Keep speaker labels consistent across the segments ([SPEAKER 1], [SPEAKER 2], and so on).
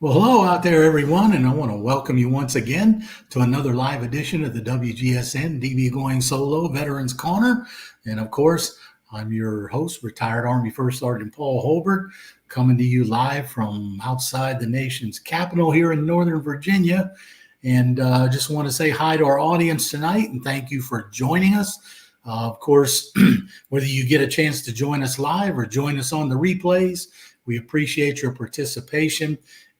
[SPEAKER 1] Well, hello out there, everyone, and I want to welcome you once again to another live edition of the WGSN-DB Going Solo Veterans Corner. And of course, I'm your host, retired Army First Sergeant Paul Holbert, coming to you live from outside the nation's capital here in Northern Virginia. And I just want to say hi to our audience tonight and thank you for joining us. Of course, whether you get a chance to join us live or join us on the replays, we appreciate your participation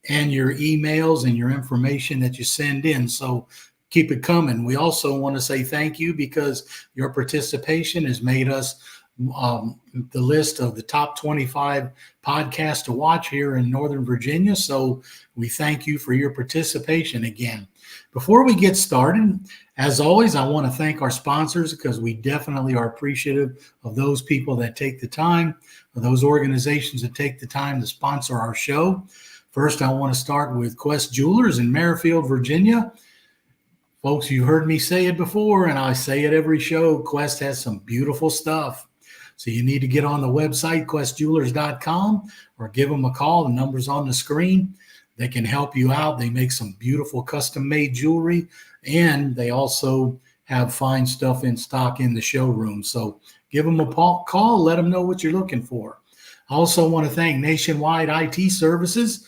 [SPEAKER 1] and your emails and your information that you send in. So keep it coming. We also want to say thank you because your participation has made us the list of the top 25 podcasts to watch here in Northern Virginia. So we thank you for your participation again. Before we get started, as always, I want to thank our sponsors because we definitely are appreciative of those people that take the time, of those organizations that take the time to sponsor our show. First, I want to start with Quest Jewelers in Merrifield, Virginia. Folks, you heard me say it before, and I say it every show. Quest has some beautiful stuff. So you need to get on the website, questjewelers.com, or give them a call. The number's on the screen. They can help you out. They make some beautiful custom-made jewelry, and they also have fine stuff in stock in the showroom. So give them a call. Let them know what you're looking for. I also want to thank Nationwide IT Services.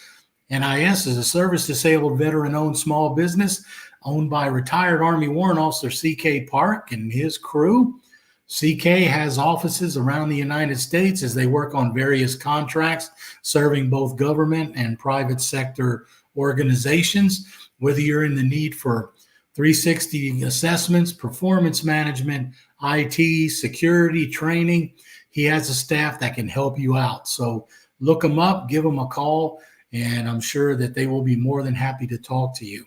[SPEAKER 1] NIS is a service-disabled veteran-owned small business owned by retired Army Warrant Officer C.K. Park and his crew. CK has offices around the United States as they work on various contracts serving both government and private sector organizations. Whether you're in the need for 360 assessments, performance management, IT, security, training, he has a staff that can help you out. So look him up, give him a call, and I'm sure that they will be more than happy to talk to you.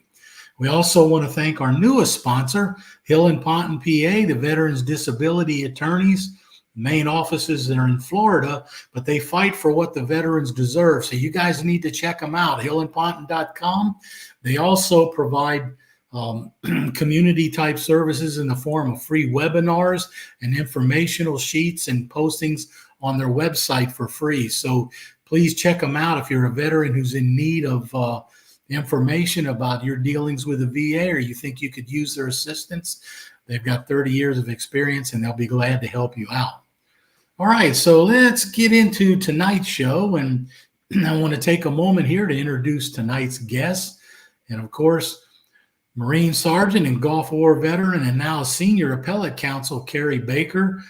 [SPEAKER 1] We also want to thank our newest sponsor, Hill & Ponton, PA, the Veterans Disability Attorneys. Main offices are in Florida, but they fight for what the veterans deserve. So you guys need to check them out, hillandponton.com. They also provide community-type services in the form of free webinars and informational sheets and postings on their website for free. So please check them out if you're a veteran who's in need of information about your dealings with the VA or you think you could use their assistance. They've got 30 years of experience and they'll be glad to help you out. All right, so let's get into tonight's show. And I want to take a moment here to introduce tonight's guest. And of course, Marine Sergeant and Gulf War veteran and now Senior Appellate Counsel, Kerry Baker.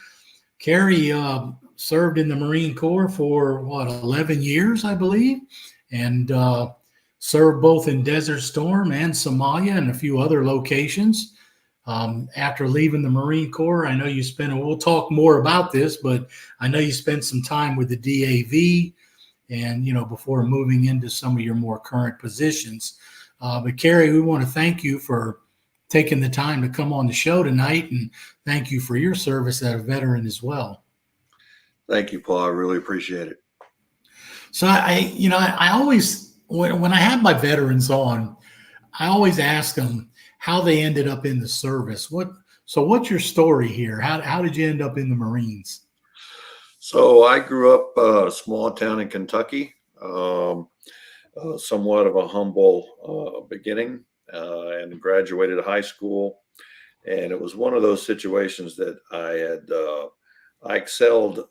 [SPEAKER 1] Kerry served in the Marine Corps for, 11 years, I believe, and served both in Desert Storm and Somalia and a few other locations. After leaving the Marine Corps, I know you spent, and we'll talk more about this, but I know you spent some time with the DAV and, before moving into some of your more current positions. But Kerry, we want to thank you for taking the time to come on the show tonight, and thank you for your service as a veteran as well.
[SPEAKER 2] Thank you, Paul. I really appreciate it.
[SPEAKER 1] So I always, when I have my veterans on, I always ask them how they ended up in the service. What's your story here? How did you end up in the Marines?
[SPEAKER 2] So I grew up a small town in Kentucky, somewhat of a humble beginning, and graduated high school. And it was one of those situations that I excelled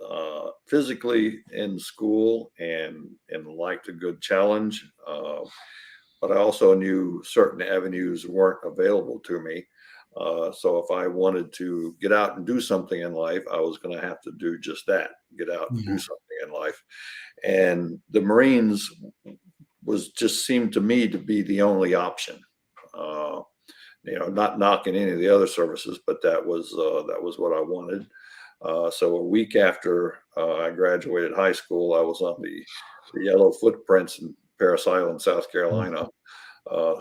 [SPEAKER 2] physically in school and liked a good challenge. But I also knew certain avenues weren't available to me. So if I wanted to get out and do something in life, I was going to have to do just that, get out and do something in life. And the Marines just seemed to me to be the only option. Not knocking any of the other services, but that was what I wanted. So a week after I graduated high school, I was on the Yellow Footprints in Parris Island, South Carolina,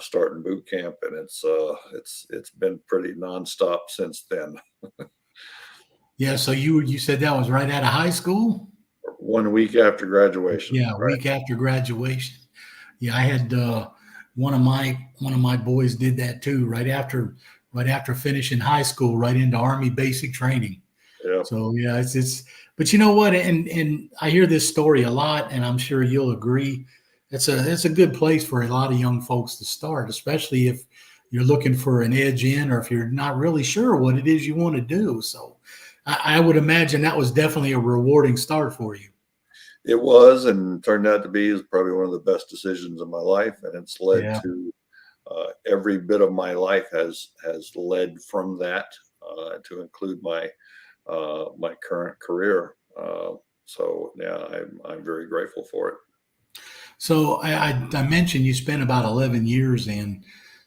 [SPEAKER 2] starting boot camp, and it's been pretty nonstop since then.
[SPEAKER 1] Yeah. So you said that was right out of high school?
[SPEAKER 2] 1 week after graduation.
[SPEAKER 1] Yeah, right. Week after graduation. Yeah, I had one of my boys did that too. Right after finishing high school, right into Army basic training. Yeah. So yeah, it's but you know what? And I hear this story a lot, and I'm sure you'll agree. it's a good place for a lot of young folks to start, especially if you're looking for an edge in, or if you're not really sure what it is you want to do. So I would imagine that was definitely a rewarding start for you.
[SPEAKER 2] It was, and turned out to be is probably one of the best decisions of my life, and it's led
[SPEAKER 1] Yeah.
[SPEAKER 2] to every bit of my life has led from that to include my my current career. So yeah, I'm very grateful for it.
[SPEAKER 1] So I mentioned you spent about 11 years in.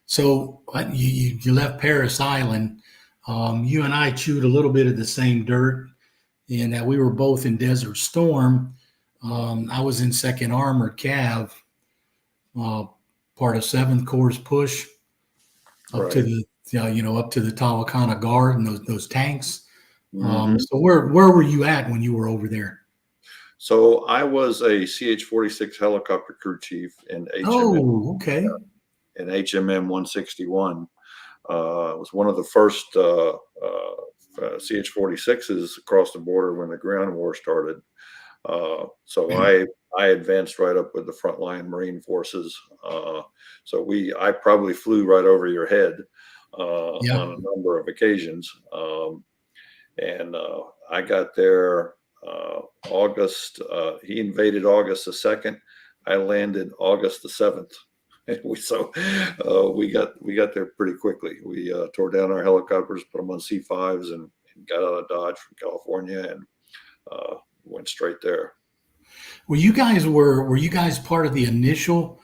[SPEAKER 1] So you left Paris Island. You and I chewed a little bit of the same dirt in that we were both in Desert Storm. I was in Second Armored Cav, uh, part of Seventh Corps push up to
[SPEAKER 2] Right.
[SPEAKER 1] the up to the Tawakana Guard and those tanks.
[SPEAKER 2] Hmm.
[SPEAKER 1] So where were you at when you were over there?
[SPEAKER 2] So I was a CH-46 helicopter crew chief in HMM
[SPEAKER 1] Oh, okay.
[SPEAKER 2] in HMM 161. It was one of the first CH-46s across the border when the ground war started. So I advanced right up with the frontline Marine forces. I probably flew right over your head
[SPEAKER 1] Yeah,
[SPEAKER 2] on a number of occasions. And I got there August. He invaded August the 2nd. I landed August the 7th. And we got there pretty quickly. We tore down our helicopters, put them on C5s, and got out of Dodge from California, and went straight there.
[SPEAKER 1] were you guys part of the initial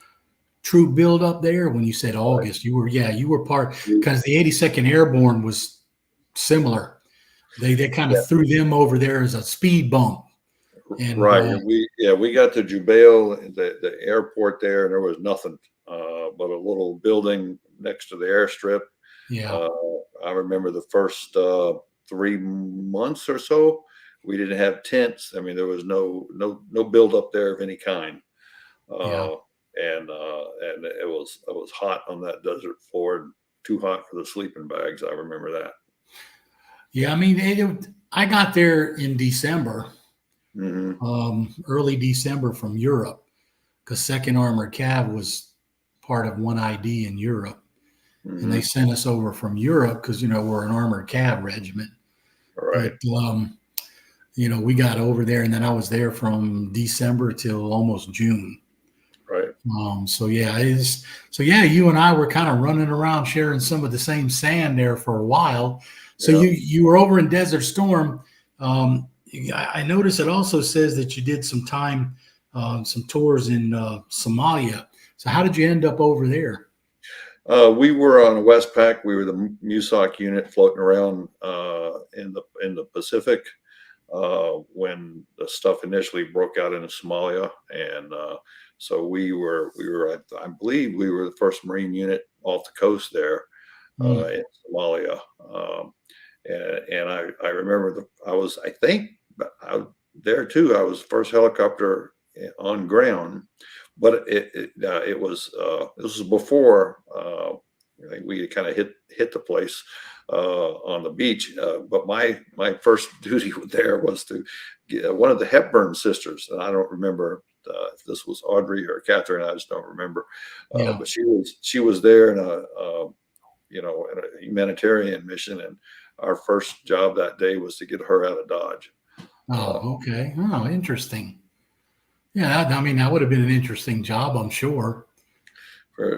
[SPEAKER 1] troop build up there when you said
[SPEAKER 2] Right.
[SPEAKER 1] August? You were part because the 82nd Airborne was similar. They kind of threw them over there as a speed bump. And
[SPEAKER 2] Right. We got to Jubail, the airport there, and there was nothing but a little building next to the airstrip.
[SPEAKER 1] yeah,
[SPEAKER 2] Uh, I remember the first 3 months or so, we didn't have tents. I mean, there was no build up there of any kind.
[SPEAKER 1] yeah,
[SPEAKER 2] And it was hot on that desert floor, and too hot for the sleeping bags. I remember that.
[SPEAKER 1] yeah. I mean, I got there in December,
[SPEAKER 2] Hmm.
[SPEAKER 1] early December from Europe, because Second Armored Cav was part of 1ID in Europe, and they
[SPEAKER 2] Hmm.
[SPEAKER 1] sent us over from Europe because we're an armored cav regiment.
[SPEAKER 2] Right.
[SPEAKER 1] But we got over there, and then I was there from December till almost June.
[SPEAKER 2] Right.
[SPEAKER 1] So yeah, you and I were kind of running around sharing some of the same sand there for a while. So
[SPEAKER 2] Yeah.
[SPEAKER 1] you were over in Desert Storm. I noticed it also says that you did some time, some tours in Somalia. So how did you end up over there?
[SPEAKER 2] We were on a Westpac. We were the MUSOC unit floating around in the Pacific when the stuff initially broke out in Somalia, and so we were. I believe we were the first Marine unit off the coast there
[SPEAKER 1] Hmm.
[SPEAKER 2] in Somalia. And I remember I think there too. I was first helicopter on ground, but it was this was before I think we kind of hit the place on the beach. But my first duty there was to get one of the Hepburn sisters, and I don't remember if this was Audrey or Catherine. I just don't remember.
[SPEAKER 1] Yeah.
[SPEAKER 2] But she was there in in a humanitarian mission, and our first job that day was to get her out of Dodge.
[SPEAKER 1] Oh, okay. Oh, interesting. Yeah, I mean, that would have been an interesting job, I'm sure.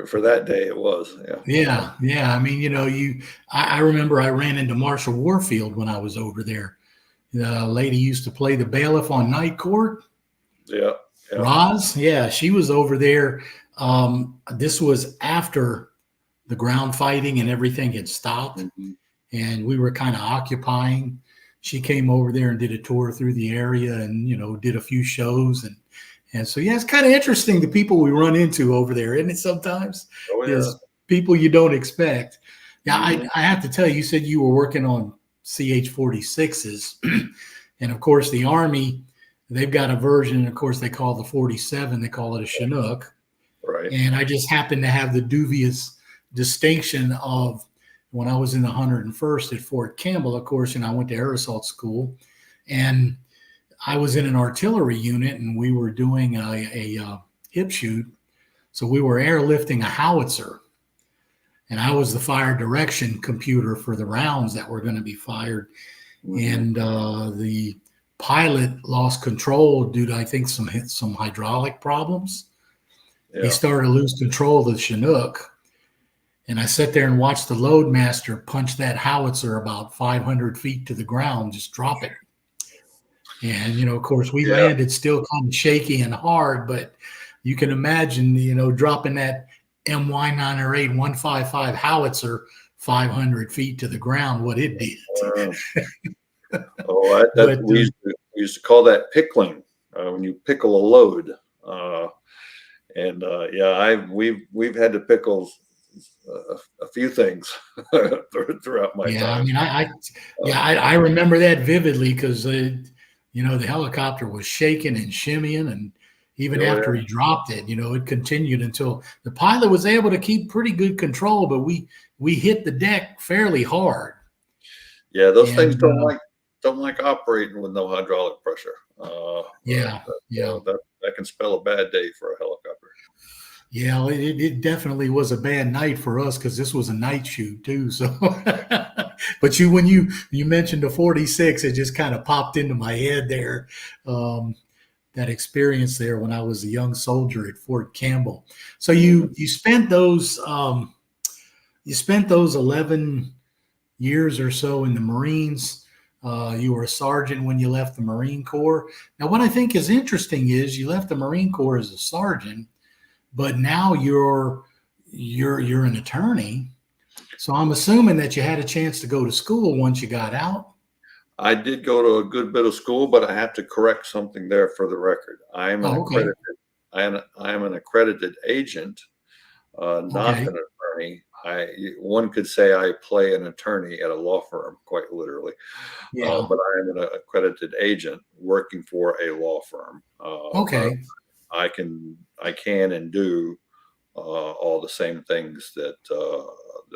[SPEAKER 2] For that day, it was. Yeah.
[SPEAKER 1] Yeah, yeah. I mean, I remember I ran into Marshall Warfield when I was over there. The lady used to play the bailiff on Night Court.
[SPEAKER 2] Yeah. Yeah.
[SPEAKER 1] Roz, yeah, she was over there. This was after the ground fighting and everything had stopped,
[SPEAKER 2] Mhm.
[SPEAKER 1] and we were kind of occupying. She came over there and did a tour through the area, and did a few shows, and so yeah, it's kind of interesting the people we run into over there, isn't it? Sometimes
[SPEAKER 2] Oh yeah.
[SPEAKER 1] is people you don't expect. Yeah,
[SPEAKER 2] Hmm.
[SPEAKER 1] I have to tell you, you said you were working on CH-46s, and of course the Army, they've got a version. Of course, they call the 47. They call it a Chinook,
[SPEAKER 2] Right.
[SPEAKER 1] and I just happened to have the dubious distinction of when I was in the 101st at Fort Campbell, of course, and I went to air assault school, and I was in an artillery unit, and we were doing a hip shoot. So we were airlifting a howitzer, and I was the fire direction computer for the rounds that were going to be fired. And the pilot lost control due to, I think, some hydraulic problems.
[SPEAKER 2] Yeah.
[SPEAKER 1] He started to lose control of the Chinook. And I sat there and watched the loadmaster punch that howitzer about 500 feet to the ground, just drop it. And, of course, we landed still kind of shaky and hard, but you can imagine, dropping that MY-908 155 howitzer 500 feet to the ground, what it did.
[SPEAKER 2] We used to call that pickling, when you pickle a load. We've had to pickle a few things throughout my time.
[SPEAKER 1] I mean, I remember that vividly because the helicopter was shaking and shimmying, and even after he dropped it, it continued until the pilot was able to keep pretty good control, but we hit the deck fairly hard.
[SPEAKER 2] Yeah, those things don't like operating with no hydraulic pressure. That can spell a bad day for a helicopter.
[SPEAKER 1] Yeah, it definitely was a bad night for us because this was a night shoot too. So, but when you mentioned the 46, it just kind of popped into my head there. That experience there when I was a young soldier at Fort Campbell. So you spent those 11 years or so in the Marines. You were a sergeant when you left the Marine Corps. Now, what I think is interesting is you left the Marine Corps as a sergeant, but now you're an attorney. So I'm assuming that you had a chance to go to school once you got out.
[SPEAKER 2] I did go to a good bit of school, but I have to correct something there for the record. I am an accredited agent, not an attorney. One could say I play an attorney at a law firm, quite literally. But I am an accredited agent working for a law firm. I can and do all the same things that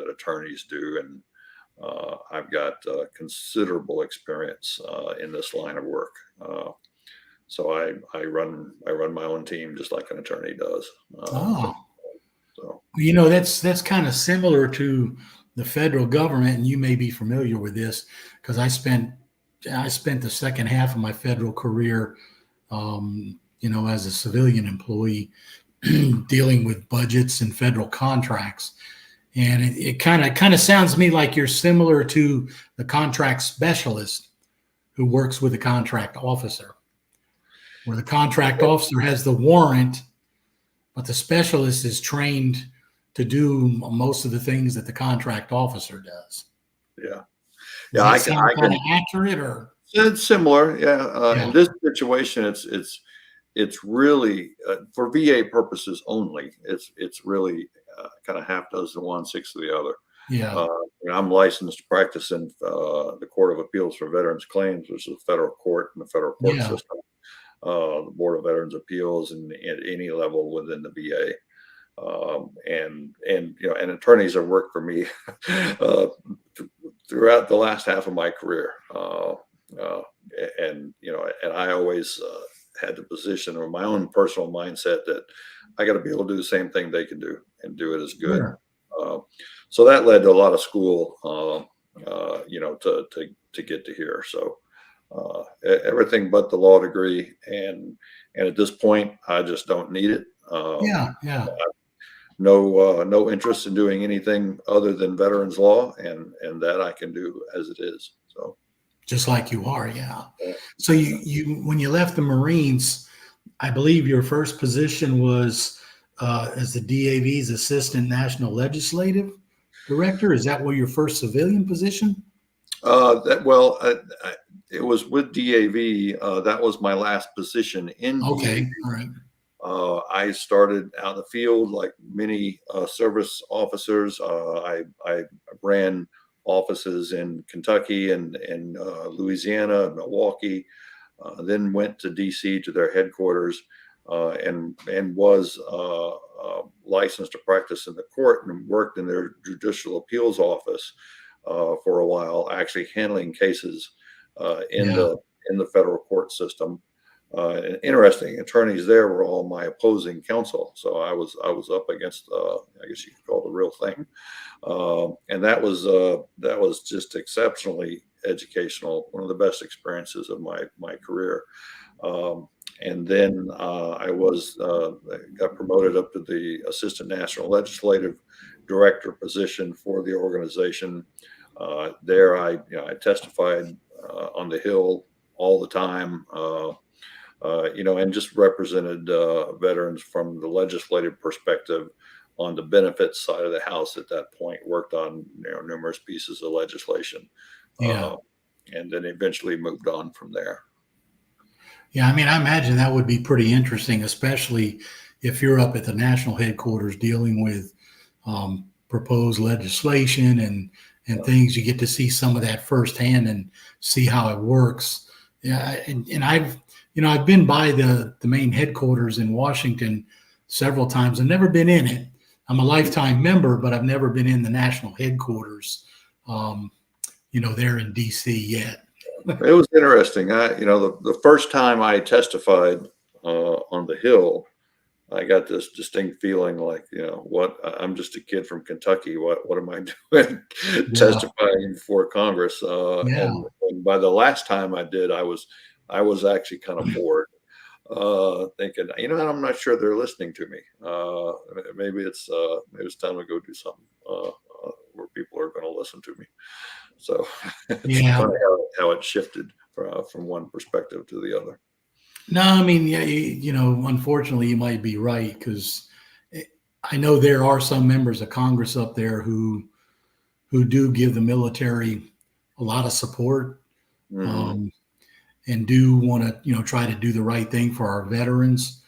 [SPEAKER 2] attorneys do, and I've got considerable experience in this line of work. So I run my own team just like an attorney does. So
[SPEAKER 1] that's kind of similar to the federal government, and you may be familiar with this because I spent the second half of my federal career, as a civilian employee, dealing with budgets and federal contracts. And it kind of sounds to me like you're similar to the contract specialist who works with the contract officer, where the contract officer has the warrant, but the specialist is trained to do most of the things that the contract officer does.
[SPEAKER 2] Yeah.
[SPEAKER 1] Does that sound kind of accurate, or?
[SPEAKER 2] It's similar. In this situation, it's really for VA purposes only. It's really kind of half dozen one, six of the other. I'm licensed to practice in the Court of Appeals for Veterans Claims, which is a federal court in the federal court system. The Board of Veterans Appeals, and at any level within the VA. And attorneys have worked for me throughout the last half of my career. And I always had the position or my own personal mindset that I got to be able to do the same thing they can do and do it as good. So that led to a lot of school, to get to here. So everything but the law degree, and at this point, I just don't need it. No interest in doing anything other than veterans law, and that I can do as it is. So
[SPEAKER 1] just like you are, So you when you left the Marines, I believe your first position was as the DAV's Assistant National Legislative Director. Is that your first civilian position?
[SPEAKER 2] It was with DAV. That was my last position in DAV.
[SPEAKER 1] All right.
[SPEAKER 2] I started out in the field like many service officers. I ran offices in Kentucky and Louisiana, Milwaukee, then went to DC to their headquarters, and was licensed to practice in the court and worked in their judicial appeals office for a while, actually handling cases in the federal court system. Interesting. Attorneys there were all my opposing counsel, so I was up against, I guess you could call it the real thing, and that was just exceptionally educational. One of the best experiences of my career. And then I got promoted up to the Assistant National Legislative Director position for the organization. There, I testified on the Hill all the time. And just represented veterans from the legislative perspective on the benefits side of the House at that point, worked on numerous pieces of legislation, and then eventually moved on from there.
[SPEAKER 1] Yeah, I mean, I imagine that would be pretty interesting, especially if you're up at the national headquarters dealing with proposed legislation and things. You get to see some of that firsthand and see how it works. Yeah, and I've been by the main headquarters in Washington several times. I've never been in it. I'm a lifetime member, but I've never been in the national headquarters, there in DC yet.
[SPEAKER 2] It was interesting. The first time I testified on the Hill, I got this distinct feeling like, I'm just a kid from Kentucky. What am I doing testifying before Congress? And by the last time I did, I was actually kind of bored, thinking, I'm not sure they're listening to me. Maybe it's time to go do something where people are going to listen to me. So it's funny how it shifted from one perspective to the other.
[SPEAKER 1] No, I mean, unfortunately, you might be right, because I know there are some members of Congress up there who do give the military a lot of support. Mm-hmm. And do want to, try to do the right thing for our veterans.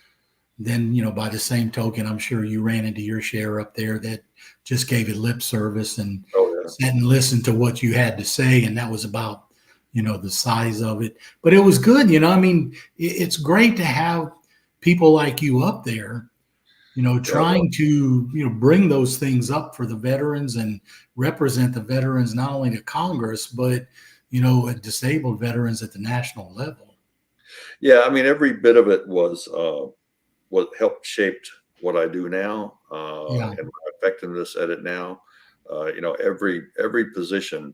[SPEAKER 1] Then, by the same token, I'm sure you ran into your share up there that just gave it lip service and sat and listened to what you had to say. And that was about, the size of it. But it was good, I mean, it's great to have people like you up there, trying to, bring those things up for the veterans and represent the veterans, not only to Congress, but disabled veterans at the national level.
[SPEAKER 2] Yeah, I mean, every bit of it was what helped shaped what I do now, and my effectiveness at it now. Every position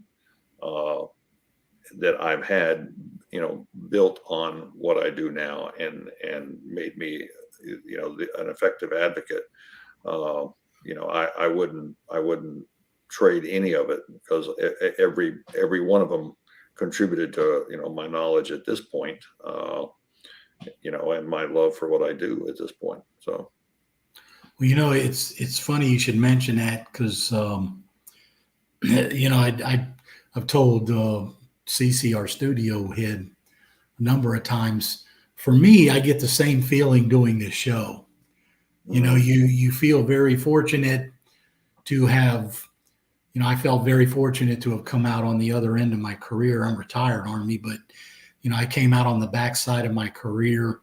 [SPEAKER 2] that I've had, built on what I do now, and made me, an effective advocate. I wouldn't trade any of it, because every one of them contributed to my knowledge at this point, and my love for what I do at this point. So,
[SPEAKER 1] well, it's funny you should mention that, because I've told CC, our studio head, a number of times. For me, I get the same feeling doing this show. You feel very fortunate to have. I felt very fortunate to have come out on the other end of my career. I'm retired Army, but, I came out on the backside of my career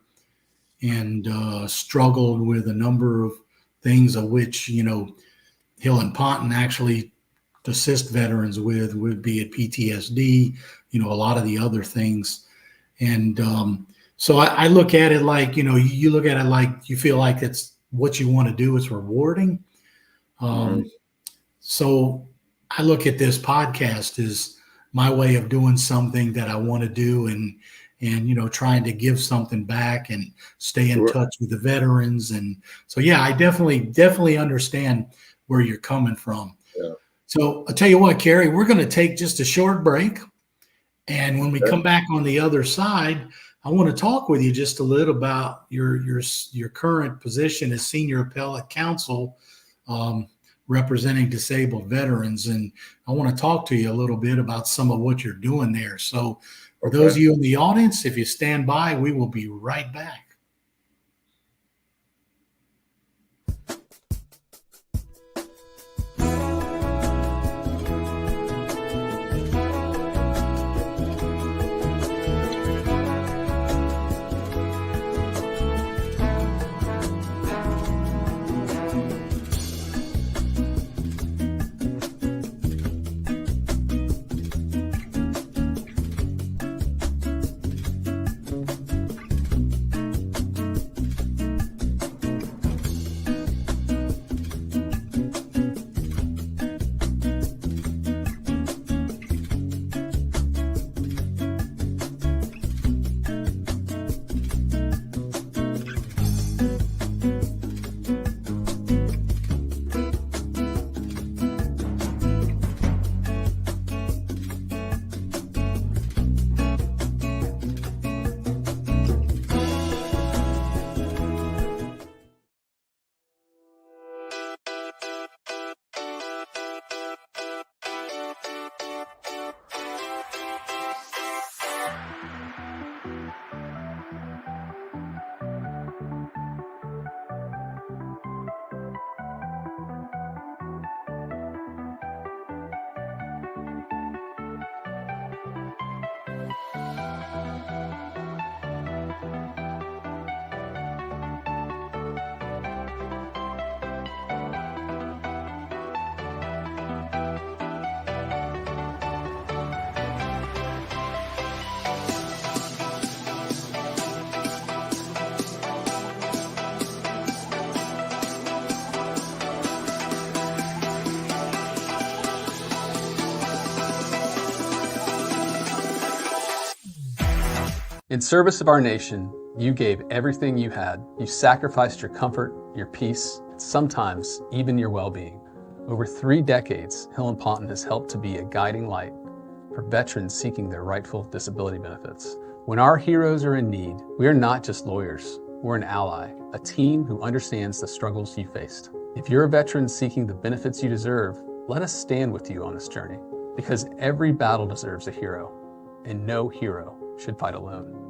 [SPEAKER 1] and struggled with a number of things, of which, Hill and Ponton actually assist veterans with, would be it PTSD, a lot of the other things. And so I look at it like, you look at it like you feel like it's what you want to do. It's rewarding. So I look at this podcast as my way of doing something that I want to do, and trying to give something back and stay in touch with the veterans. And so, I definitely understand where you're coming from. Yeah. So I'll tell you what, Kerry, we're going to take just a short break. And when we come back on the other side, I want to talk with you just a little about your current position as Senior Appellate Counsel, representing disabled veterans. And I want to talk to you a little bit about some of what you're doing there. So for those of you in the audience, if you stand by, we will be right back.
[SPEAKER 3] In service of our nation, you gave everything you had. You sacrificed your comfort, your peace, and sometimes even your well-being. Over 3 decades, Hill & Ponton has helped to be a guiding light for veterans seeking their rightful disability benefits. When our heroes are in need, we are not just lawyers, we're an ally, a team who understands the struggles you faced. If you're a veteran seeking the benefits you deserve, let us stand with you on this journey, because every battle deserves a hero, and no hero should fight alone.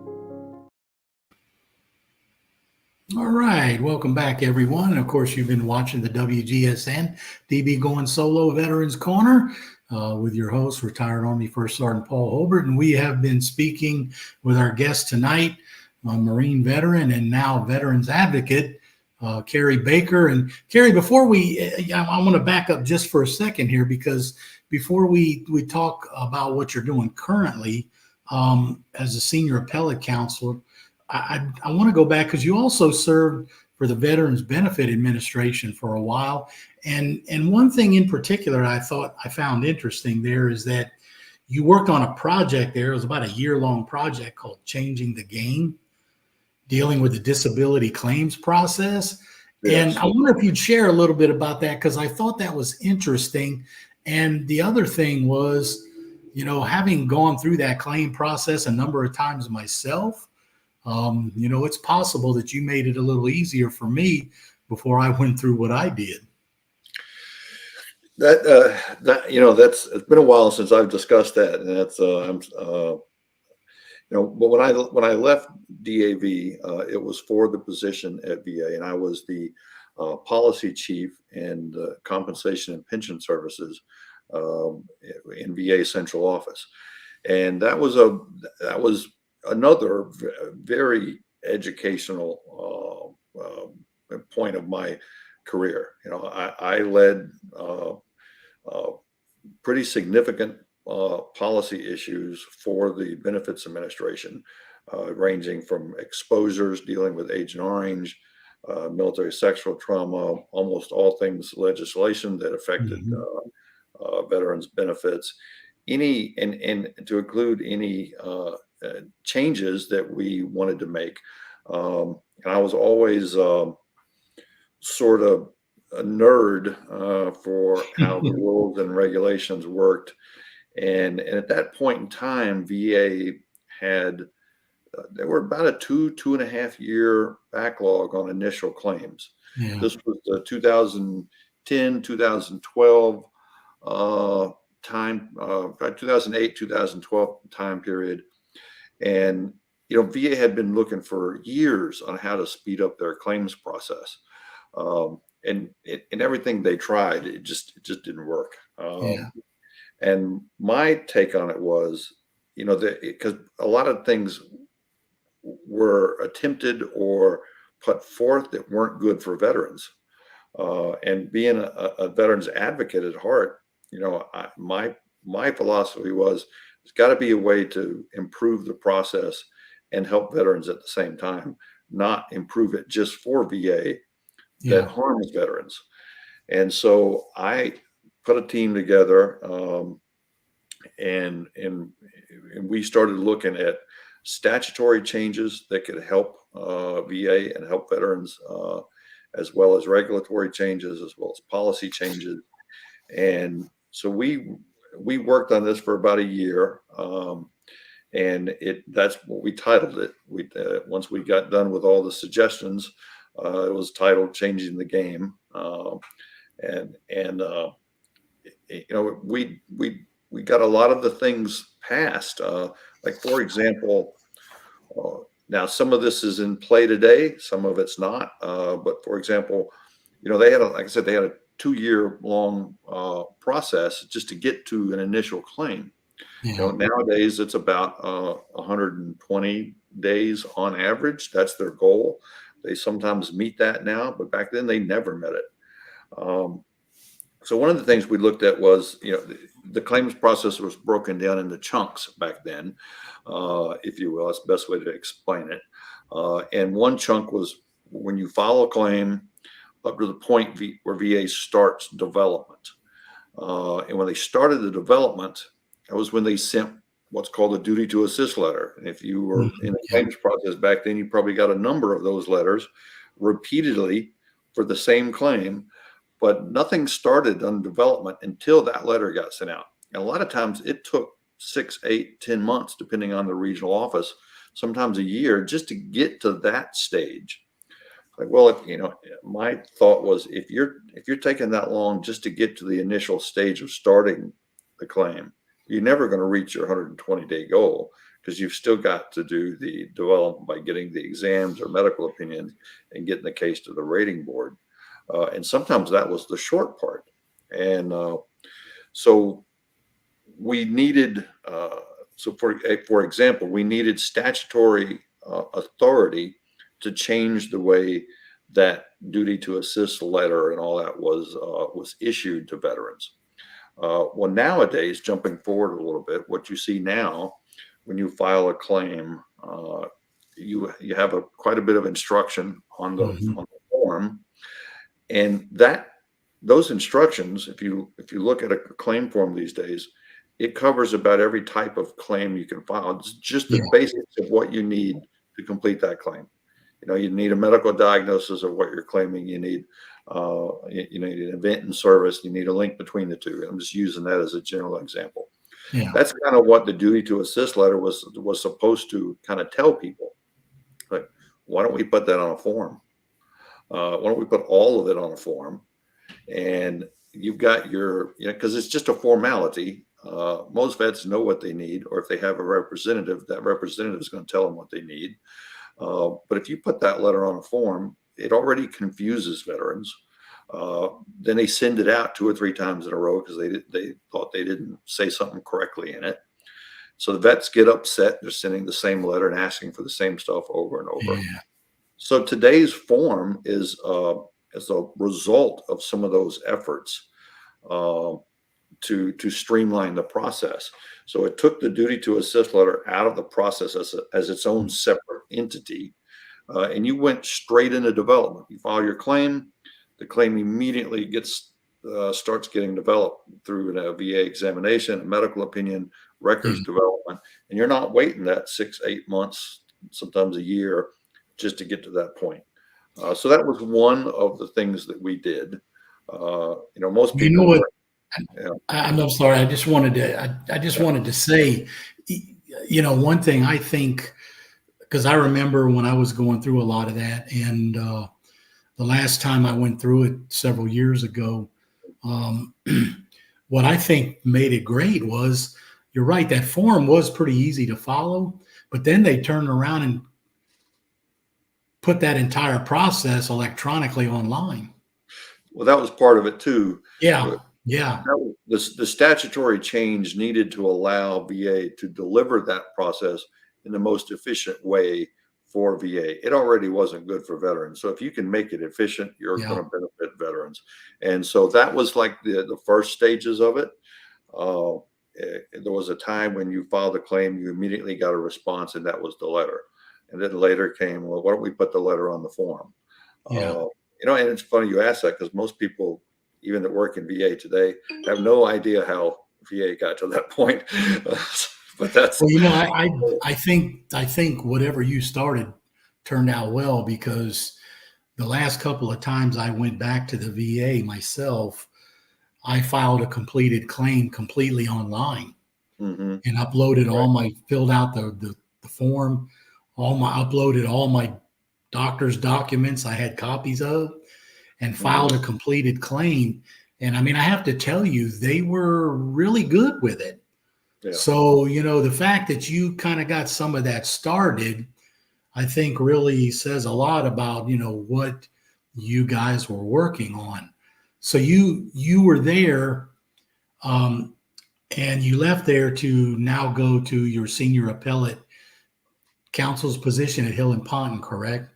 [SPEAKER 1] All right, welcome back, everyone. And of course, you've been watching the WGSN-DB Going Solo Veterans Corner with your host, retired Army First Sergeant Paul Holbert. And we have been speaking with our guest tonight, Marine veteran and now veterans advocate, Kerry Baker. And Kerry, before I want to back up just for a second here, because before we talk about what you're doing currently as a Senior Appellate Counsel, I want to go back because you also served for the Veterans Benefit Administration for a while. And one thing in particular I found interesting there is that you worked on a project there. It was about a year-long project called Changing the Game, dealing with the disability claims process. Yes. And I wonder if you'd share a little bit about that, because I thought that was interesting. And the other thing was, having gone through that claim process a number of times myself, it's possible that you made it a little easier for me before I went through what I did.
[SPEAKER 2] It's been a while since I've discussed that, and that's but when I left DAV, it was for the position at VA, and I was the policy chief and compensation and pension services in VA central office, and that was another very educational point of my career. I led pretty significant policy issues for the Benefits Administration, ranging from exposures, dealing with Agent Orange, military sexual trauma, almost all things legislation that affected veterans' benefits, and to include any changes that we wanted to make. And I was always sort of a nerd for how the rules and regulations worked. And at that point in time, VA had, there were about a 2.5 year backlog on initial claims. Yeah. This was the 2010, 2012 time, 2008, 2012 time period. And, VA had been looking for years on how to speed up their claims process. And everything they tried, it just didn't work. And my take on it was, because a lot of things were attempted or put forth that weren't good for veterans. And being a veterans advocate at heart, my philosophy was, there's got to be a way to improve the process and help veterans at the same time, not improve it just for VA that harms veterans. And so I put a team together, and we started looking at statutory changes that could help VA and help veterans, as well as regulatory changes, as well as policy changes. And so we worked on this for about a year, and that's what we titled it. Once we got done with all the suggestions, it was titled "Changing the Game," we got a lot of the things passed. Like, for example, now some of this is in play today, some of it's not. But for example, they had like I said, they had a 2-year-long process just to get to an initial claim. Nowadays it's about 120 days on average. That's their goal. They sometimes meet that now, but back then they never met it. So one of the things we looked at was, the claims process was broken down into chunks back then, if you will. That's the best way to explain it. And one chunk was when you file a claim up to the point where VA starts development. And when they started the development, that was when they sent what's called a duty to assist letter. And if you were in the
[SPEAKER 1] Yeah.
[SPEAKER 2] claims process back then, you probably got a number of those letters repeatedly for the same claim, but nothing started on development until that letter got sent out. And a lot of times it took 6, 8, 10 months, depending on the regional office, sometimes a year, just to get to that stage. Like, well, my thought was if you're taking that long just to get to the initial stage of starting the claim, you're never going to reach your 120-day goal, because you've still got to do the development by getting the exams or medical opinions and getting the case to the rating board. And sometimes that was the short part. And so we needed, for example, we needed statutory authority to change the way that duty to assist letter and all that was issued to veterans. Well, nowadays, jumping forward a little bit, what you see now when you file a claim, you have quite a bit of instruction on the form, and those instructions, if you look at a claim form these days, it covers about every type of claim you can file. It's just the basics of what you need to complete that claim. You need a medical diagnosis of what you're claiming. You need, you need an event and service. You need a link between the two. I'm just using that as a general example.
[SPEAKER 1] Yeah.
[SPEAKER 2] That's kind of what the duty to assist letter was supposed to kind of tell people. Like, why don't we put that on a form? Why don't we put all of it on a form? And you've got because it's just a formality. Most vets know what they need, or if they have a representative, that representative is going to tell them what they need. But if you put that letter on a form, it already confuses veterans. Then they send it out 2 or 3 times in a row because they thought they didn't say something correctly in it. So the vets get upset. They're sending the same letter and asking for the same stuff over and over.
[SPEAKER 1] Yeah.
[SPEAKER 2] So today's form is as a result of some of those efforts to streamline the process. So it took the duty to assist letter out of the process as its own separate entity, and you went straight into development. You file your claim, the claim immediately starts getting developed through a VA examination, a medical opinion, records development, and you're not waiting that 6, 8 months, sometimes a year, just to get to that point. So that was one of the things that we did. Most people.
[SPEAKER 1] You know what?
[SPEAKER 2] Yeah.
[SPEAKER 1] I'm sorry. I just wanted to say, one thing I think, because I remember when I was going through a lot of that, and the last time I went through it several years ago, what I think made it great was, you're right, that form was pretty easy to follow, but then they turned around and put that entire process electronically online.
[SPEAKER 2] Well, that was part of it too.
[SPEAKER 1] Yeah. Yeah.
[SPEAKER 2] The statutory change needed to allow VA to deliver that process in the most efficient way for VA. It already wasn't good for veterans. So if you can make it efficient, you're going to benefit veterans. And so that was like the first stages of it. There was a time when you filed a claim, you immediately got a response, and that was the letter. And then later came, well, why don't we put the letter on the form?
[SPEAKER 1] Yeah.
[SPEAKER 2] And it's funny you ask that, because most people, even that work in VA today, have no idea how VA got to that point. But that's,
[SPEAKER 1] well, I think whatever you started turned out well, because the last couple of times I went back to the VA myself, I filed a completed claim completely online and uploaded filled out the form, uploaded all my doctor's documents I had copies of, and filed a completed claim. And I mean, I have to tell you, they were really good with it. Yeah. So, the fact that you kind of got some of that started, I think really says a lot about, what you guys were working on. So you were there, and you left there to now go to your Senior Appellate Counsel's position at Hill and Ponton, correct?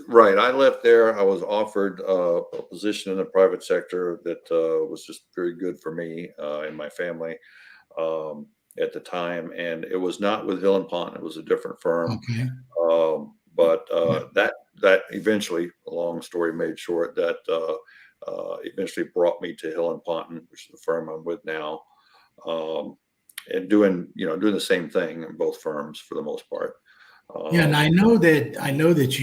[SPEAKER 2] Right. I left there. I was offered a position in the private sector that was just very good for me and my family at the time. And it was not with Hill and Ponton. It was a different firm.
[SPEAKER 1] Okay.
[SPEAKER 2] But that eventually, a long story made short, that eventually brought me to Hill and Ponton, which is the firm I'm with now. and doing the same thing in both firms for the most part.
[SPEAKER 1] Yeah, and I know that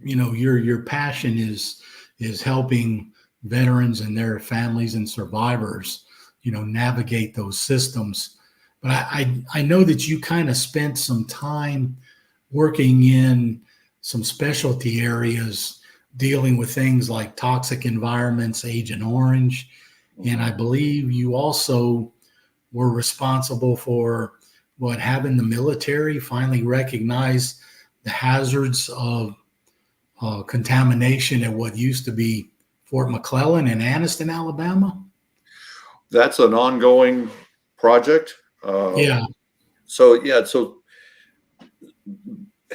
[SPEAKER 1] your passion is helping veterans and their families and survivors, navigate those systems. But I know that you kind of spent some time working in some specialty areas dealing with things like toxic environments, Agent Orange, and I believe you also were responsible for having the military finally recognize the hazards of contamination at what used to be Fort McClellan in Anniston, Alabama.
[SPEAKER 2] That's an ongoing project.
[SPEAKER 1] Yeah.
[SPEAKER 2] So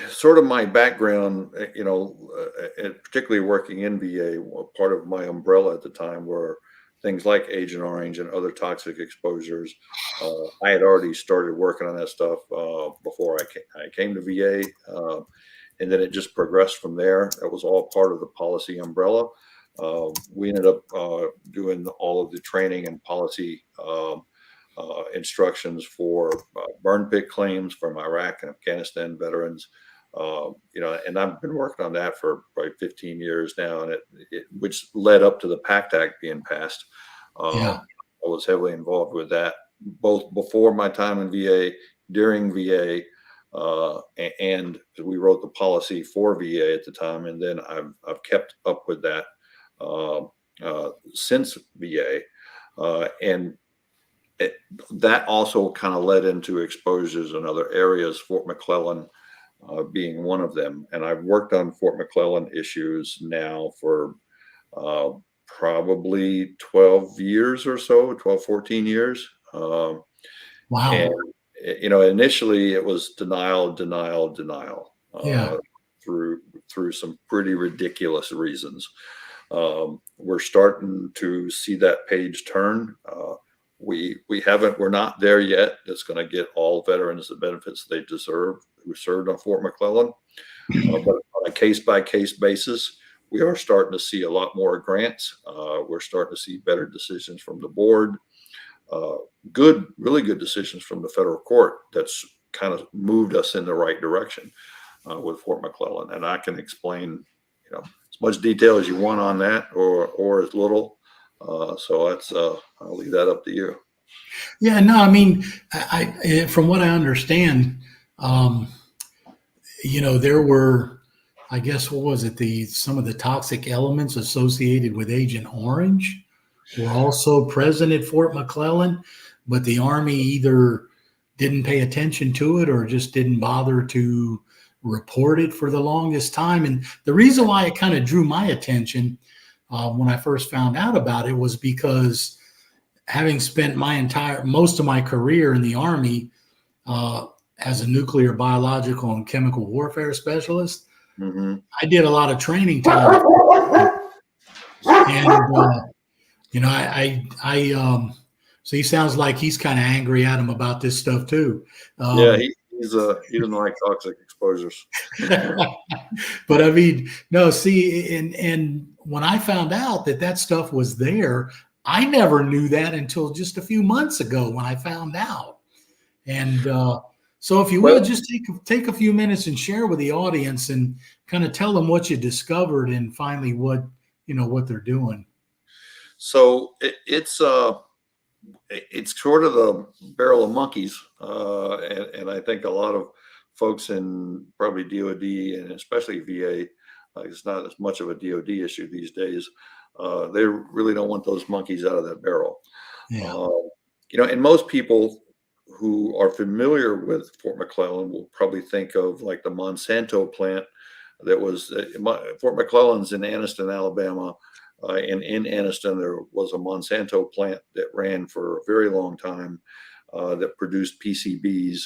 [SPEAKER 2] sort of my background, and particularly working in VA, part of my umbrella at the time were things like Agent Orange and other toxic exposures. I had already started working on that stuff before I came to VA, and then it just progressed from there. That was all part of the policy umbrella. We ended up doing all of the training and policy instructions for burn pit claims from Iraq and Afghanistan veterans. And I've been working on that for probably 15 years now, and which led up to the PACT Act being passed.
[SPEAKER 1] Yeah.
[SPEAKER 2] I was heavily involved with that, both before my time in VA, during VA, and we wrote the policy for VA at the time, and then I've kept up with that since VA, and that also kind of led into exposures in other areas, Fort McClellan being one of them. And I've worked on Fort McClellan issues now for probably 12 years or so, 12, 14 years.
[SPEAKER 1] Wow.
[SPEAKER 2] And, initially it was denial,
[SPEAKER 1] Yeah.
[SPEAKER 2] through some pretty ridiculous reasons. We're starting to see that page turn. We're not there yet. That's going to get all veterans the benefits they deserve who served on Fort McClellan. But on a case-by-case basis, we are starting to see a lot more grants. We're starting to see better decisions from the board. Really good decisions from the federal court. That's kind of moved us in the right direction with Fort McClellan. And I can explain, as much detail as you want on that, or as little. So that's I'll leave that up to you.
[SPEAKER 1] Yeah, no, I mean, I from what I understand, there were, I guess, what was it? Some of the toxic elements associated with Agent Orange were also present at Fort McClellan, but the Army either didn't pay attention to it or just didn't bother to report it for the longest time. And the reason why it kind of drew my attention when I first found out about it was because having spent most of my career in the Army as a nuclear, biological, and chemical warfare specialist, I did a lot of training time. And, so he sounds like he's kind of angry at him about this stuff too.
[SPEAKER 2] Yeah, he doesn't like toxic exposures.
[SPEAKER 1] But I mean, no, see, and when I found out that stuff was there, I never knew that until just a few months ago when I found out. And so if you will, just take a few minutes and share with the audience and kind of tell them what you discovered and finally what they're doing.
[SPEAKER 2] So it's sort of the barrel of monkeys. And I think a lot of folks in probably DOD and especially VA, it's not as much of a DOD issue these days. They really don't want those monkeys out of that barrel.
[SPEAKER 1] Yeah.
[SPEAKER 2] And most people who are familiar with Fort McClellan will probably think of like the Monsanto plant that was Fort McClellan's in Anniston, Alabama. And in Anniston, there was a Monsanto plant that ran for a very long time that produced PCBs.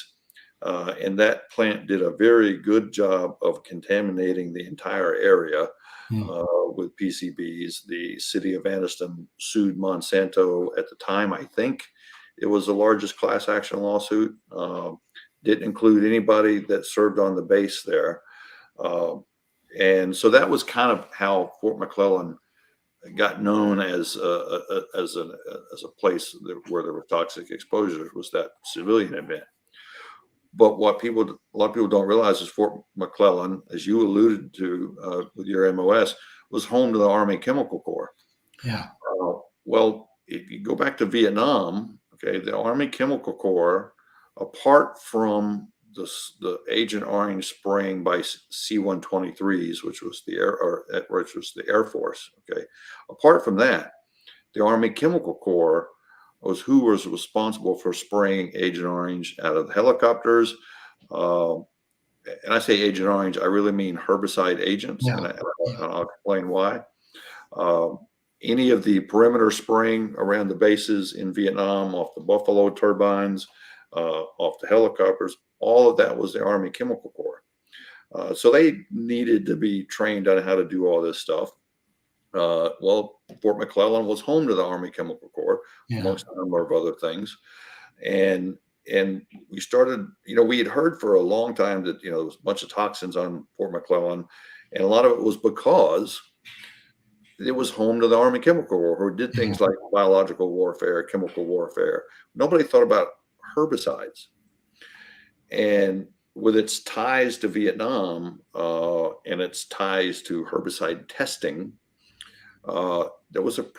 [SPEAKER 2] And that plant did a very good job of contaminating the entire area with PCBs. The city of Anniston sued Monsanto at the time. I think it was the largest class action lawsuit. Didn't include anybody that served on the base there. And so that was kind of how Fort McClellan got known as a place where there were toxic exposures was that civilian event. But what a lot of people don't realize is Fort McClellan, as you alluded to with your MOS, was home to the Army Chemical Corps.
[SPEAKER 1] Yeah.
[SPEAKER 2] Well, if you go back to Vietnam, okay, the Army Chemical Corps, apart from the Agent Orange spraying by C-123s, which was the Air Force, okay, apart from that, the Army Chemical Corps was who was responsible for spraying Agent Orange out of helicopters. And I say Agent Orange, I really mean herbicide agents,
[SPEAKER 1] Yeah.
[SPEAKER 2] and I'll explain why. Any of the perimeter spraying around the bases in Vietnam, off the Buffalo turbines, off the helicopters, all of that was the Army Chemical Corps. So they needed to be trained on how to do all this stuff. Well, Fort McClellan was home to the Army Chemical Corps, amongst a number of other things. And we started, we had heard for a long time that, there was a bunch of toxins on Fort McClellan. And a lot of it was because it was home to the Army Chemical Corps, who did things like biological warfare, chemical warfare. Nobody thought about herbicides. And with its ties to Vietnam and its ties to herbicide testing, there was it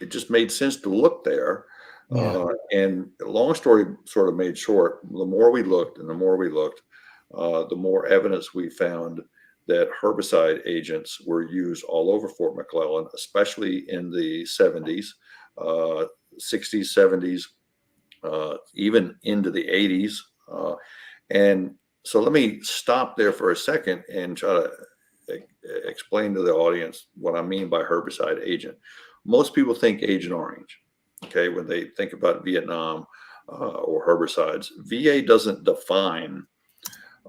[SPEAKER 2] just made sense to look there. And long story sort of made short, the more we looked, the more evidence we found that herbicide agents were used all over Fort McClellan, especially in the 70s, 60s, 70s, even into the 80s. And so let me stop there for a second and try to explain to the audience what I mean by herbicide agent. Most people think Agent Orange, okay, when they think about Vietnam or herbicides. VA doesn't define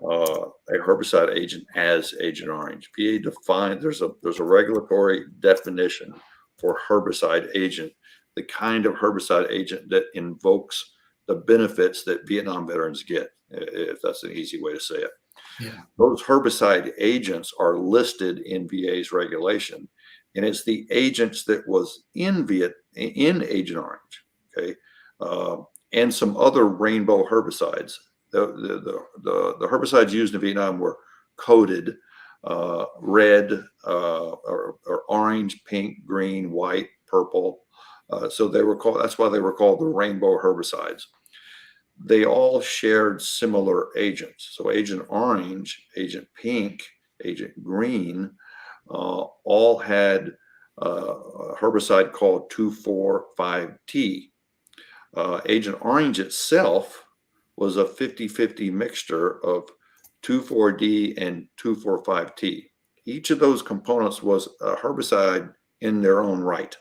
[SPEAKER 2] a herbicide agent as Agent Orange. VA defines, there's a regulatory definition for herbicide agent, the kind of herbicide agent that invokes the benefits that Vietnam veterans get, if that's an easy way to say it.
[SPEAKER 1] Yeah.
[SPEAKER 2] Those herbicide agents are listed in VA's regulation, and it's the agents that was in Agent Orange, okay, and some other rainbow herbicides. The herbicides used in Vietnam were coded red or orange, pink, green, white, purple. So they were called. That's why they were called the rainbow herbicides. They all shared similar agents. So Agent Orange, Agent Pink, Agent Green, all had a herbicide called 2,4,5-T. Agent Orange itself was a 50-50 mixture of 2,4-D and 2,4,5-T. Each of those components was a herbicide in their own right.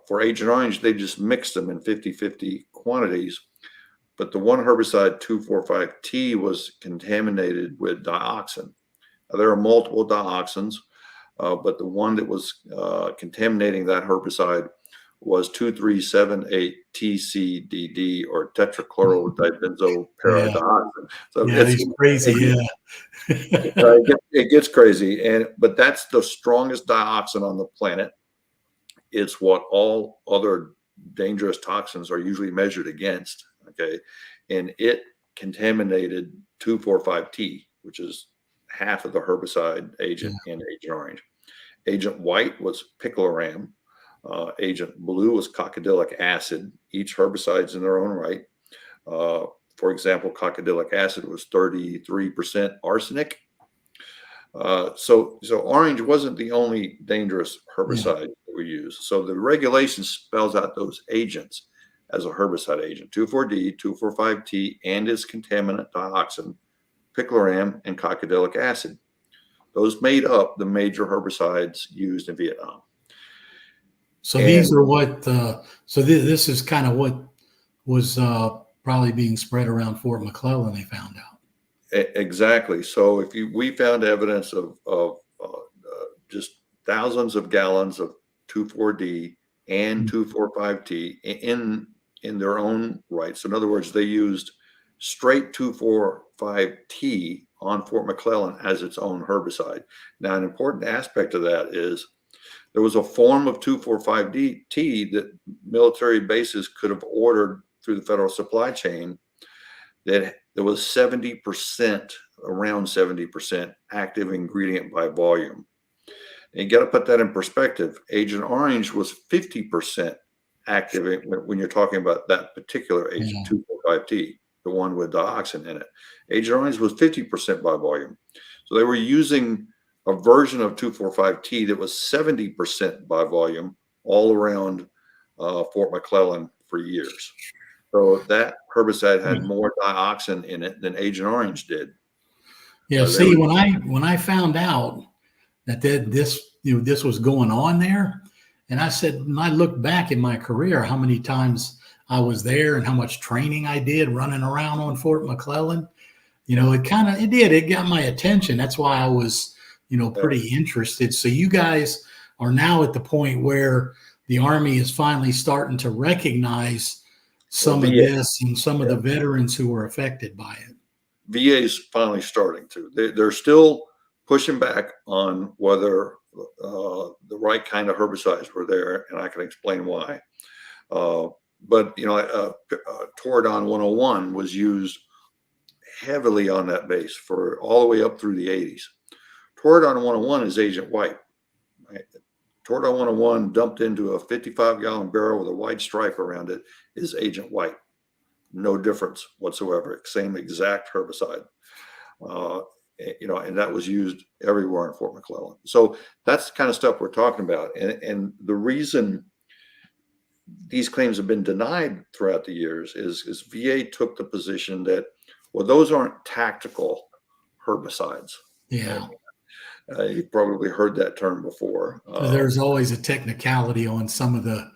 [SPEAKER 2] For Agent Orange, they just mixed them in 50-50 quantities. But the one herbicide, 2,4,5-T, was contaminated with dioxin. Now, there are multiple dioxins, but the one that was contaminating that herbicide was 2,3,7,8-TCDD, or tetrachlorodibenzoyl-para-dioxin. So
[SPEAKER 1] it's crazy.
[SPEAKER 2] It gets crazy, but that's the strongest dioxin on the planet. It's what all other dangerous toxins are usually measured against. Okay, and it contaminated 2,4,5-T, which is half of the herbicide agent in Agent Orange. Agent White was picloram. Agent Blue was cocodilic acid. Each herbicide's in their own right. For example, cocodilic acid was 33% arsenic. So orange wasn't the only dangerous herbicide that we use. So the regulation spells out those agents as a herbicide agent: 2,4-D, 2,4,5-T, and its contaminant dioxin, picloram, and cocodilic acid. Those made up the major herbicides used in Vietnam.
[SPEAKER 1] So these are what. So this is kind of what was probably being spread around Fort McClellan. They found out.
[SPEAKER 2] Exactly. So we found evidence of just thousands of gallons of 2,4-D and 2,4,5-T in their own right. So in other words, they used straight 2,4,5-T on Fort McClellan as its own herbicide. Now, an important aspect of that is there was a form of 245T that military bases could have ordered through the federal supply chain that there was 70%, around 70% active ingredient by volume. And you got to put that in perspective. Agent Orange was 50% active when you're talking about that particular agent, 245T, the one with dioxin in it. Agent Orange was 50% by volume. So they were using a version of 245T that was 70% by volume all around Fort McClellan for years. So that herbicide had more dioxin in it than Agent Orange did.
[SPEAKER 1] Yeah. See, when I found out that this was going on there, and I said, when I look back in my career, how many times I was there and how much training I did running around on Fort McClellan, it got my attention. That's why I was, pretty interested. So you guys are now at the point where the Army is finally starting to recognize some of this and some of the veterans who were affected by it.
[SPEAKER 2] VA is finally starting to. They're still pushing back on whether the right kind of herbicides were there, and I can explain why. But Toradon 101 was used heavily on that base for all the way up through the 80s. Toradon 101 is Agent White. Right? Toradon 101 dumped into a 55-gallon barrel with a white stripe around it is Agent White. No difference whatsoever. Same exact herbicide. And that was used everywhere in Fort McClellan. So that's the kind of stuff we're talking about. And the reason these claims have been denied throughout the years is VA took the position that, well, those aren't tactical herbicides.
[SPEAKER 1] Yeah.
[SPEAKER 2] You've probably heard that term before.
[SPEAKER 1] There's always a technicality on some of the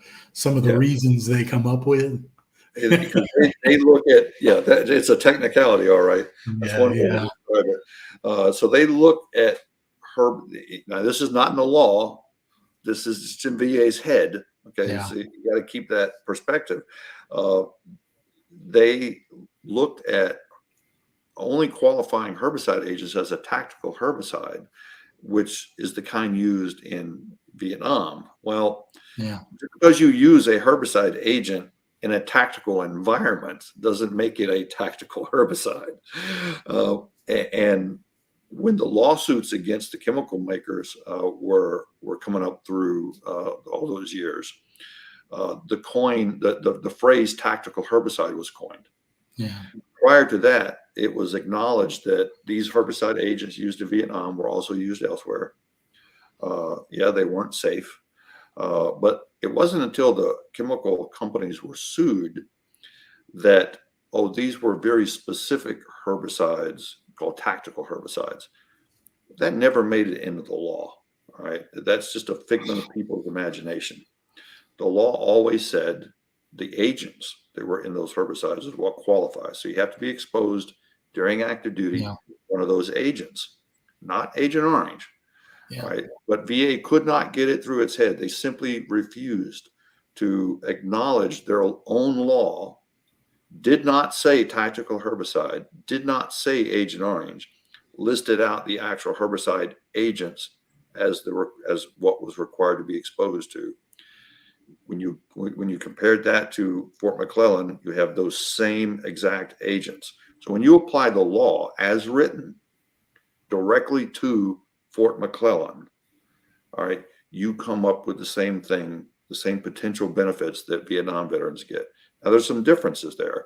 [SPEAKER 1] reasons they come up with.
[SPEAKER 2] They look at, it's a technicality, all right. That's one way to describe it. So they look at now this is not in the law. This is just in VA's head. Okay, so you got to keep that perspective. They looked at only qualifying herbicide agents as a tactical herbicide, which is the kind used in Vietnam. Well, because you use a herbicide agent in a tactical environment doesn't make it a tactical herbicide. And when the lawsuits against the chemical makers were coming up through all those years, the phrase tactical herbicide was coined.
[SPEAKER 1] Yeah.
[SPEAKER 2] Prior to that, it was acknowledged that these herbicide agents used in Vietnam were also used elsewhere. They weren't safe. But it wasn't until the chemical companies were sued that, these were very specific herbicides called tactical herbicides. That never made it into the law. All right. That's just a figment of people's imagination. The law always said the agents that were in those herbicides is what qualifies. So you have to be exposed during active duty to one of those agents, not Agent Orange. Yeah. Right. But VA could not get it through its head. They simply refused to acknowledge their own law, did not say tactical herbicide, did not say Agent Orange, listed out the actual herbicide agents as what was required to be exposed to. When you compared that to Fort McClellan, you have those same exact agents. So when you apply the law as written directly to Fort McClellan, all right, you come up with the same thing, the same potential benefits that Vietnam veterans get. Now, there's some differences there.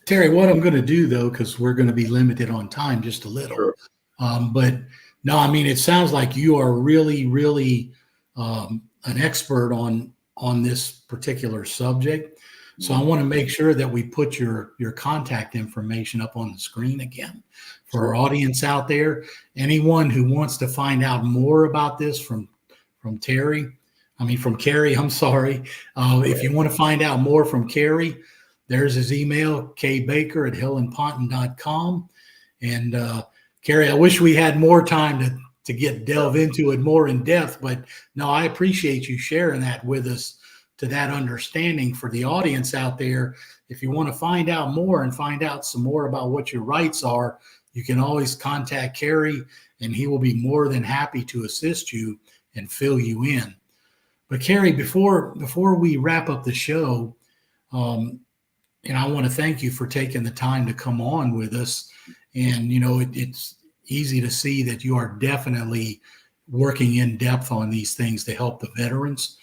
[SPEAKER 1] Terry, what I'm going to do, though, because we're going to be limited on time just a little.
[SPEAKER 2] Sure.
[SPEAKER 1] But no, I mean, it sounds like you are really, really an expert on this particular subject. So I want to make sure that we put your contact information up on the screen again for our audience out there. Anyone who wants to find out more about this from Kerry, I'm sorry. If you want to find out more from Kerry, there's his email, kbaker@hillandponton.com. And Kerry, I wish we had more time to delve into it more in depth, but no, I appreciate you sharing that with us, to that understanding for the audience out there. If you want to find out more and find out some more about what your rights are, you can always contact Kerry, and he will be more than happy to assist you and fill you in. But Kerry, before we wrap up the show, and I want to thank you for taking the time to come on with us. And, it's easy to see that you are definitely working in depth on these things to help the veterans.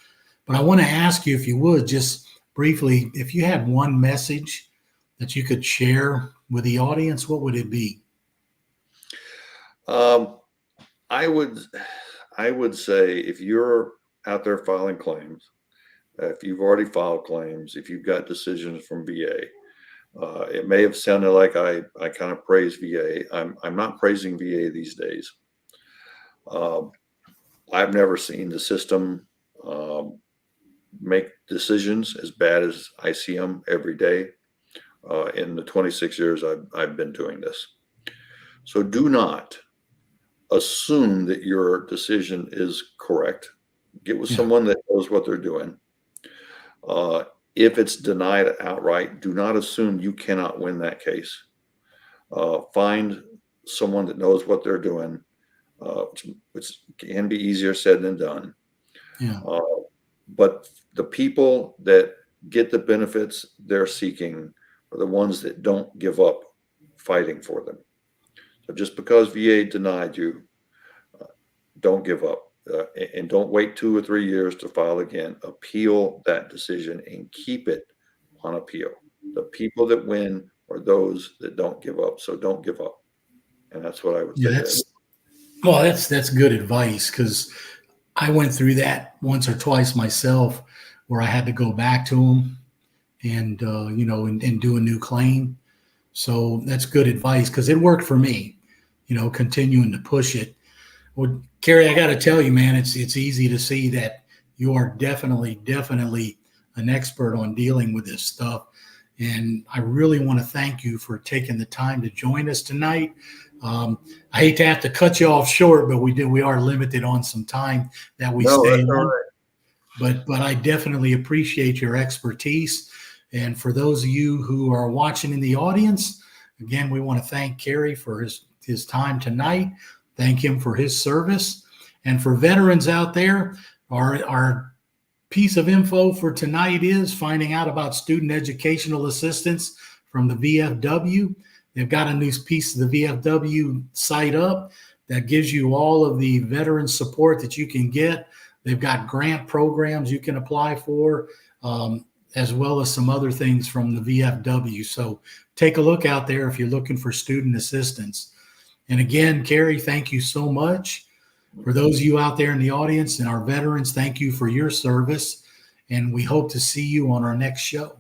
[SPEAKER 1] But I want to ask you, if you would, just briefly, if you had one message that you could share with the audience, what would it be?
[SPEAKER 2] I would say, if you're out there filing claims, if you've already filed claims, if you've got decisions from VA, it may have sounded like I kind of praise VA. I'm not praising VA these days. I've never seen the system make decisions as bad as I see them every day in the 26 years I've been doing this. So do not assume that your decision is correct. Get with someone that knows what they're doing. If it's denied outright, do not assume you cannot win that case. Find someone that knows what they're doing, which can be easier said than done.
[SPEAKER 1] Yeah.
[SPEAKER 2] But the people that get the benefits they're seeking are the ones that don't give up fighting for them. So just because VA denied you, don't give up. And don't wait 2 or 3 years to file again. Appeal that decision and keep it on appeal. The people that win are those that don't give up. So don't give up. And that's what I would say.
[SPEAKER 1] That's good advice, because I went through that once or twice myself, where I had to go back to them and and do a new claim. So that's good advice, because it worked for me. Continuing to push it. Well, Kerry, I got to tell you, man, it's easy to see that you are definitely an expert on dealing with this stuff. And I really want to thank you for taking the time to join us tonight. I hate to have to cut you off short, but we are limited on some time that we stay on. Right. But I definitely appreciate your expertise. And for those of you who are watching in the audience, again, we want to thank Kerry for his time tonight. Thank him for his service. And for veterans out there, our piece of info for tonight is finding out about student educational assistance from the VFW. They've got a new piece of the VFW site up that gives you all of the veteran support that you can get. They've got grant programs you can apply for, as well as some other things from the VFW. So take a look out there if you're looking for student assistance. And again, Kerry, thank you so much. For those of you out there in the audience and our veterans, thank you for your service. And we hope to see you on our next show.